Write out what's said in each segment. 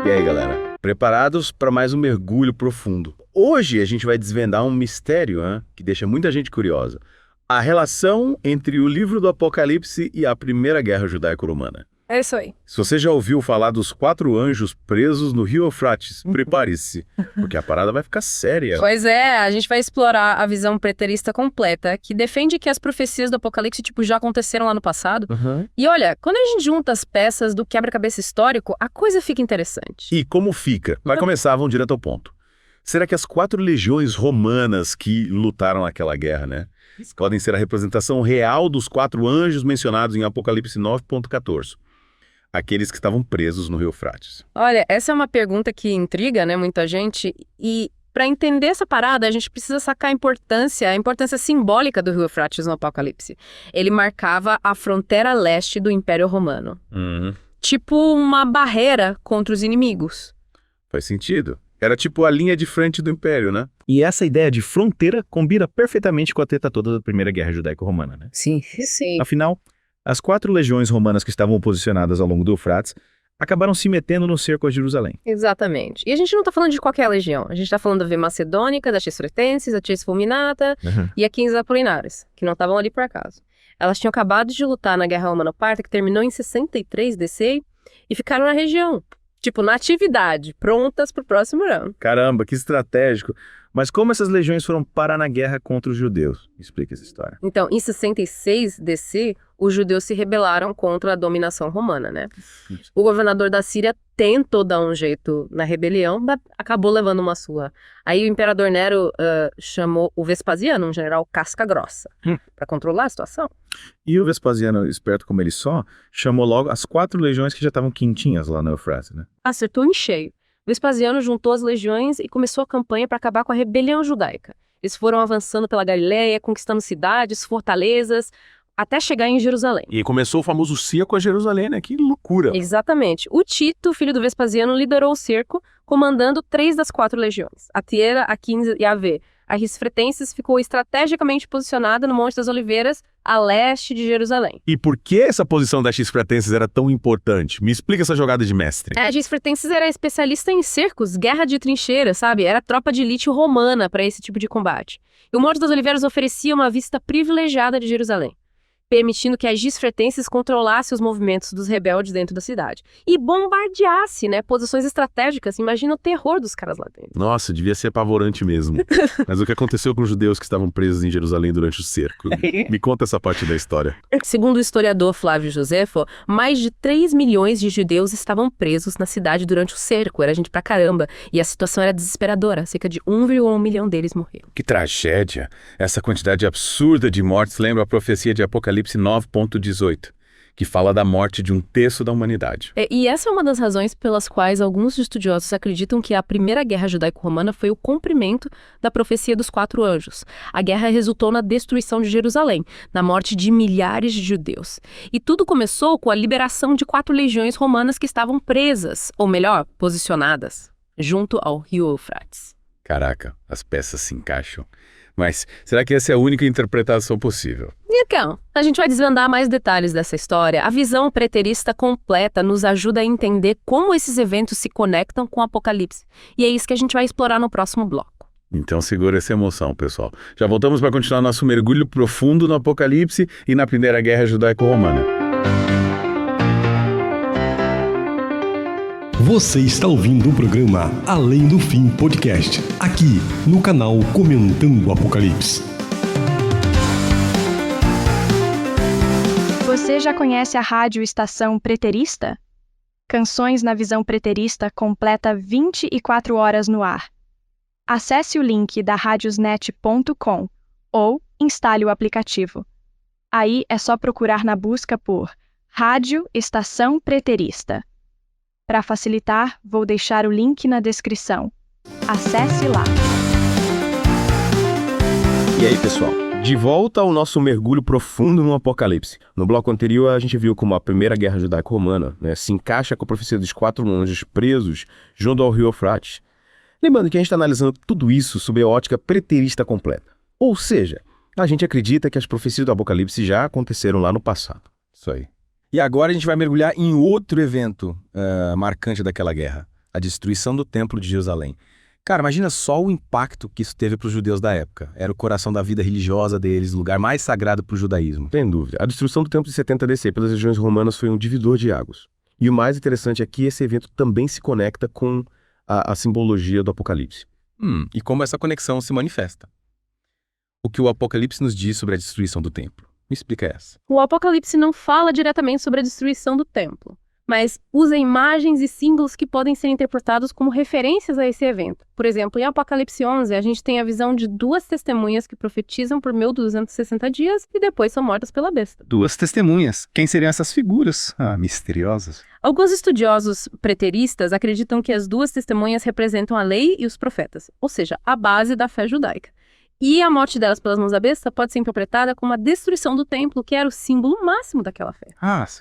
E aí, galera? Preparados para mais um mergulho profundo? Hoje a gente vai desvendar um mistério, que deixa muita gente curiosa. A relação entre o livro do Apocalipse e a Primeira Guerra Judaico-Romana. É isso aí. Se você já ouviu falar dos 4 anjos presos no Rio Eufrates, prepare-se, porque a parada vai ficar séria. Pois é, a gente vai explorar a visão preterista completa, que defende que as profecias do Apocalipse, já aconteceram lá no passado. E olha, quando a gente junta as peças do quebra-cabeça histórico, a coisa fica interessante. E como fica? Vai começar, vamos direto ao ponto. Será que as 4 legiões romanas que lutaram naquela guerra, podem ser a representação real dos 4 anjos mencionados em Apocalipse 9.14? Aqueles que estavam presos no Rio Eufrates. Olha, essa é uma pergunta que intriga, muita gente. E para entender essa parada, a gente precisa sacar a importância simbólica do Rio Eufrates no Apocalipse. Ele marcava a fronteira leste do Império Romano. Tipo uma barreira contra os inimigos. Faz sentido. Era tipo a linha de frente do Império, né? E essa ideia de fronteira combina perfeitamente com a treta toda da Primeira Guerra Judaico-Romana, né? Sim. Afinal, as 4 legiões romanas que estavam posicionadas ao longo do Eufrates acabaram se metendo no cerco a Jerusalém. Exatamente. E a gente não tá falando de qualquer legião. A gente tá falando da V Macedônica, da Tis Fretensis, da Tis Fulminata e a Quinze Apolinares, que não estavam ali por acaso. Elas tinham acabado de lutar na Guerra Romano-Parta, que terminou em 63 DC, e ficaram na região. Na atividade, prontas pro próximo ano. Caramba, que estratégico. Mas como essas legiões foram parar na guerra contra os judeus? Explica essa história. Então, em 66 DC, os judeus se rebelaram contra a dominação romana, O governador da Síria tentou dar um jeito na rebelião, mas acabou levando uma surra. Aí o imperador Nero chamou o Vespasiano, um general casca-grossa, para controlar a situação. E o Vespasiano, esperto como ele só, chamou logo as 4 legiões que já estavam quentinhas lá no Eufrates, Acertou em cheio. Vespasiano juntou as legiões e começou a campanha para acabar com a rebelião judaica. Eles foram avançando pela Galileia, conquistando cidades, fortalezas, até chegar em Jerusalém. E começou o famoso cerco a Jerusalém, Que loucura! Exatamente. O Tito, filho do Vespasiano, liderou o cerco, comandando 3 das 4 legiões. A Tiera, a Quinze e a V. A Tis Fretensis ficou estrategicamente posicionada no Monte das Oliveiras, a leste de Jerusalém. E por que essa posição da Tis Fretensis era tão importante? Me explica essa jogada de mestre. A Tis Fretensis era especialista em cercos, guerra de trincheira, Era tropa de elite romana para esse tipo de combate. E o Monte das Oliveiras oferecia uma vista privilegiada de Jerusalém, permitindo que a Tis Fretensis controlasse os movimentos dos rebeldes dentro da cidade. E bombardeasse, posições estratégicas. Imagina o terror dos caras lá dentro. Nossa, devia ser apavorante mesmo. Mas o que aconteceu com os judeus que estavam presos em Jerusalém durante o cerco? Me conta essa parte da história. Segundo o historiador Flávio Josefo, mais de 3 milhões de judeus estavam presos na cidade durante o cerco. Era gente pra caramba. E a situação era desesperadora. Cerca de 1,1 milhão deles morreram. Que tragédia! Essa quantidade absurda de mortes lembra a profecia de Apocalipse 9.18, que fala da morte de 1/3 da humanidade. E essa é uma das razões pelas quais alguns estudiosos acreditam que a Primeira Guerra Judaico-Romana foi o cumprimento da profecia dos 4 anjos. A guerra resultou na destruição de Jerusalém, na morte de milhares de judeus. E tudo começou com a liberação de 4 legiões romanas que estavam presas, ou melhor, posicionadas, junto ao Rio Eufrates. Caraca, as peças se encaixam. Mas será que essa é a única interpretação possível? Então, a gente vai desvendar mais detalhes dessa história. A visão preterista completa nos ajuda a entender como esses eventos se conectam com o Apocalipse. E é isso que a gente vai explorar no próximo bloco. Então segura essa emoção, pessoal. Já voltamos para continuar nosso mergulho profundo no Apocalipse e na Primeira Guerra Judaico-Romana. Você está ouvindo o programa Além do Fim Podcast, aqui no canal Comentando o Apocalipse. Você já conhece a rádio Estação Preterista? Canções na visão preterista completa 24 horas no ar. Acesse o link da radiosnet.com ou instale o aplicativo. Aí é só procurar na busca por Rádio Estação Preterista. Para facilitar, vou deixar o link na descrição. Acesse lá. E aí, pessoal? De volta ao nosso mergulho profundo no Apocalipse. No bloco anterior, a gente viu como a Primeira Guerra Judaico-Romana se encaixa com a profecia dos 4 anjos presos junto ao Rio Eufrates. Lembrando que a gente está analisando tudo isso sob a ótica preterista completa. Ou seja, a gente acredita que as profecias do Apocalipse já aconteceram lá no passado. Isso aí. E agora a gente vai mergulhar em outro evento marcante daquela guerra. a destruição do Templo de Jerusalém. Cara, imagina só o impacto que isso teve para os judeus da época. Era o coração da vida religiosa deles, o lugar mais sagrado para o judaísmo. Sem dúvida. A destruição do Templo de 70 DC pelas legiões romanas foi um divisor de águas. E o mais interessante é que esse evento também se conecta com a simbologia do Apocalipse. E como essa conexão se manifesta? O que o Apocalipse nos diz sobre a destruição do templo? Me explica essa. O Apocalipse não fala diretamente sobre a destruição do templo, mas usa imagens e símbolos que podem ser interpretados como referências a esse evento. Por exemplo, em Apocalipse 11, a gente tem a visão de 2 testemunhas que profetizam por 1260 dias e depois são mortas pela besta. 2 testemunhas. Quem seriam essas figuras? Misteriosas. Alguns estudiosos preteristas acreditam que as 2 testemunhas representam a lei e os profetas, ou seja, a base da fé judaica. E a morte delas pelas mãos da besta pode ser interpretada como a destruição do templo, que era o símbolo máximo daquela fé.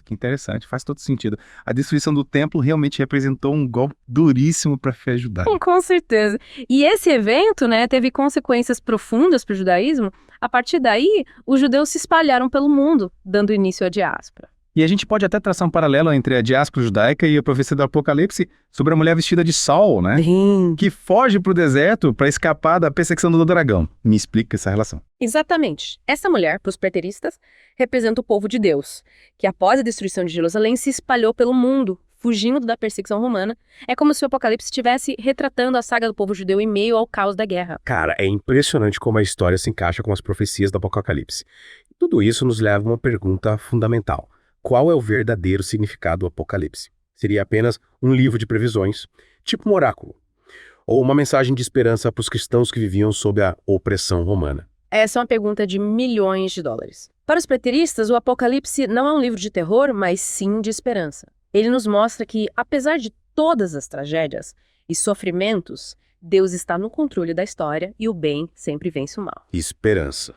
Que interessante, faz todo sentido. A destruição do templo realmente representou um golpe duríssimo para a fé judaica. Com certeza. E esse evento, teve consequências profundas para o judaísmo. A partir daí, os judeus se espalharam pelo mundo, dando início à diáspora. E a gente pode até traçar um paralelo entre a diáspora judaica e a profecia do Apocalipse sobre a mulher vestida de sol, né? Sim. Que foge para o deserto para escapar da perseguição do dragão. Me explica essa relação. Exatamente. Essa mulher, para os preteristas, representa o povo de Deus, que após a destruição de Jerusalém se espalhou pelo mundo, fugindo da perseguição romana. É como se o Apocalipse estivesse retratando a saga do povo judeu em meio ao caos da guerra. Cara, é impressionante como a história se encaixa com as profecias do Apocalipse. Tudo isso nos leva a uma pergunta fundamental. Qual é o verdadeiro significado do Apocalipse? Seria apenas um livro de previsões, tipo um oráculo? Ou uma mensagem de esperança para os cristãos que viviam sob a opressão romana? Essa é uma pergunta de milhões de dólares. Para os preteristas, o Apocalipse não é um livro de terror, mas sim de esperança. Ele nos mostra que, apesar de todas as tragédias e sofrimentos, Deus está no controle da história e o bem sempre vence o mal. Esperança.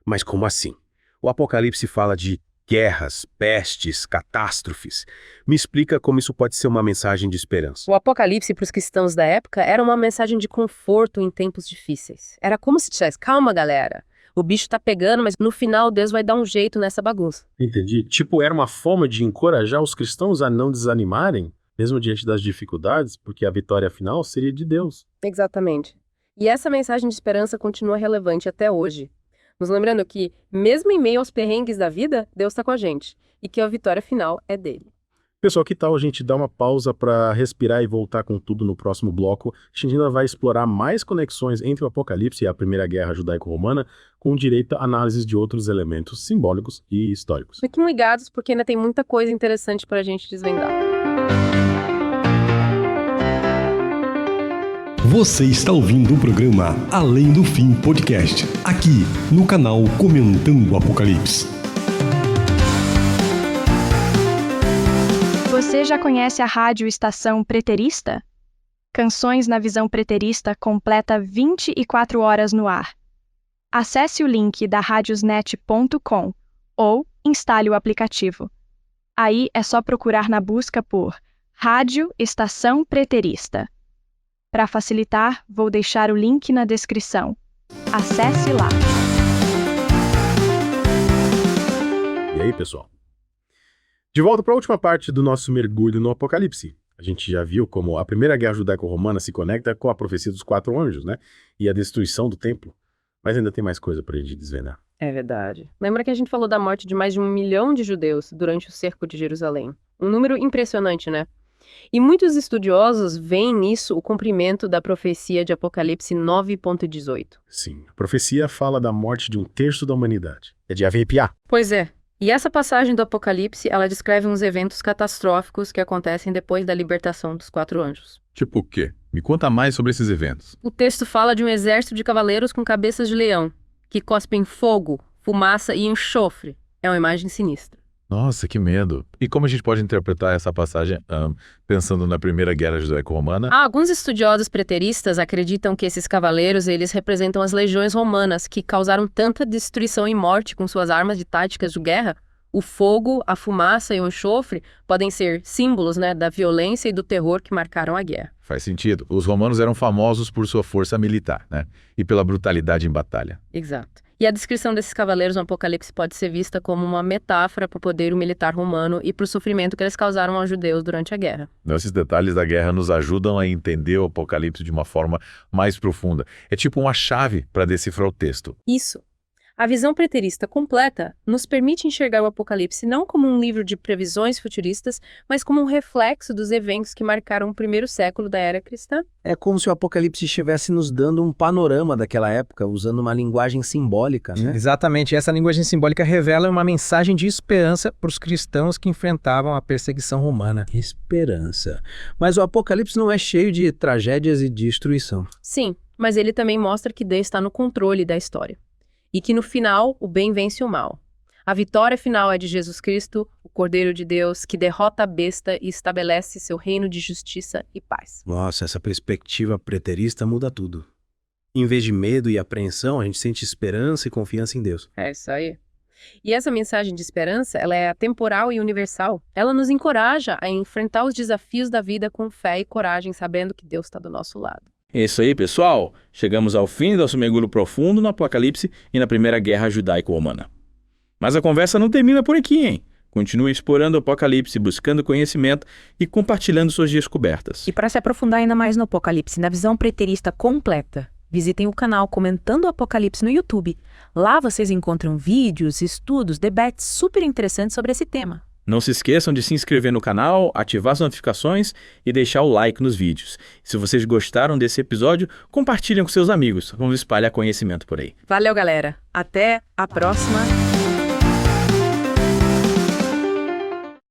Mas como assim? O Apocalipse fala de guerras, pestes, catástrofes. Me explica como isso pode ser uma mensagem de esperança. O Apocalipse para os cristãos da época era uma mensagem de conforto em tempos difíceis. Era como se dissesse, calma galera, o bicho tá pegando, mas no final Deus vai dar um jeito nessa bagunça. Entendi. Era uma forma de encorajar os cristãos a não desanimarem, mesmo diante das dificuldades, porque a vitória final seria de Deus. Exatamente. E essa mensagem de esperança continua relevante até hoje. Nos lembrando que, mesmo em meio aos perrengues da vida, Deus está com a gente e que a vitória final é dele. Pessoal, que tal a gente dar uma pausa para respirar e voltar com tudo no próximo bloco? A gente ainda vai explorar mais conexões entre o Apocalipse e a Primeira Guerra Judaico-Romana, com direito a análises de outros elementos simbólicos e históricos. Fiquem ligados porque ainda tem muita coisa interessante para a gente desvendar. Você está ouvindo o programa Além do Fim Podcast, aqui no canal Comentando o Apocalipse. Você já conhece a rádio Estação Preterista? Canções na visão preterista completa 24 horas no ar. Acesse o link da radiosnet.com ou instale o aplicativo. Aí é só procurar na busca por Rádio Estação Preterista. Para facilitar, vou deixar o link na descrição. Acesse lá. E aí, pessoal? De volta para a última parte do nosso mergulho no Apocalipse. A gente já viu como a Primeira Guerra Judaico-Romana se conecta com a profecia dos 4 anjos, né? E a destruição do templo. Mas ainda tem mais coisa para a gente desvendar. É verdade. Lembra que a gente falou da morte de mais de 1 milhão de judeus durante o cerco de Jerusalém? Um número impressionante, né? E muitos estudiosos veem nisso o cumprimento da profecia de Apocalipse 9.18. Sim, a profecia fala da morte de 1/3 da humanidade. É de arrepiar. Pois é. E essa passagem do Apocalipse, ela descreve uns eventos catastróficos que acontecem depois da libertação dos 4 anjos. Tipo o quê? Me conta mais sobre esses eventos. O texto fala de um exército de cavaleiros com cabeças de leão, que cospem fogo, fumaça e enxofre. É uma imagem sinistra. Nossa, que medo. E como a gente pode interpretar essa passagem pensando na Primeira Guerra Judaico-Romana? Alguns estudiosos preteristas acreditam que esses cavaleiros eles representam as legiões romanas que causaram tanta destruição e morte com suas armas de táticas de guerra. O fogo, a fumaça e o enxofre podem ser símbolos, da violência e do terror que marcaram a guerra. Faz sentido. Os romanos eram famosos por sua força militar, né? E pela brutalidade em batalha. Exato. E a descrição desses cavaleiros no Apocalipse pode ser vista como uma metáfora para o poderio militar romano e para o sofrimento que eles causaram aos judeus durante a guerra. Esses detalhes da guerra nos ajudam a entender o Apocalipse de uma forma mais profunda. É tipo uma chave para decifrar o texto. Isso. A visão preterista completa nos permite enxergar o Apocalipse não como um livro de previsões futuristas, mas como um reflexo dos eventos que marcaram o primeiro século da era cristã. É como se o Apocalipse estivesse nos dando um panorama daquela época, usando uma linguagem simbólica, né? Exatamente. Essa linguagem simbólica revela uma mensagem de esperança para os cristãos que enfrentavam a perseguição romana. Esperança. Mas o Apocalipse não é cheio de tragédias e destruição. Sim, mas ele também mostra que Deus está no controle da história. E que no final, o bem vence o mal. A vitória final é de Jesus Cristo, o Cordeiro de Deus, que derrota a besta e estabelece seu reino de justiça e paz. Nossa, essa perspectiva preterista muda tudo. Em vez de medo e apreensão, a gente sente esperança e confiança em Deus. É isso aí. E essa mensagem de esperança, ela é atemporal e universal. Ela nos encoraja a enfrentar os desafios da vida com fé e coragem, sabendo que Deus está do nosso lado. É isso aí, pessoal. Chegamos ao fim do nosso mergulho profundo no Apocalipse e na Primeira Guerra Judaico-Romana. Mas a conversa não termina por aqui, hein? Continue explorando o Apocalipse, buscando conhecimento e compartilhando suas descobertas. E para se aprofundar ainda mais no Apocalipse, na visão preterista completa, visitem o canal Comentando o Apocalipse no YouTube. Lá vocês encontram vídeos, estudos, debates super interessantes sobre esse tema. Não se esqueçam de se inscrever no canal, ativar as notificações e deixar o like nos vídeos. Se vocês gostaram desse episódio, compartilhem com seus amigos. Vamos espalhar conhecimento por aí. Valeu, galera. Até a próxima.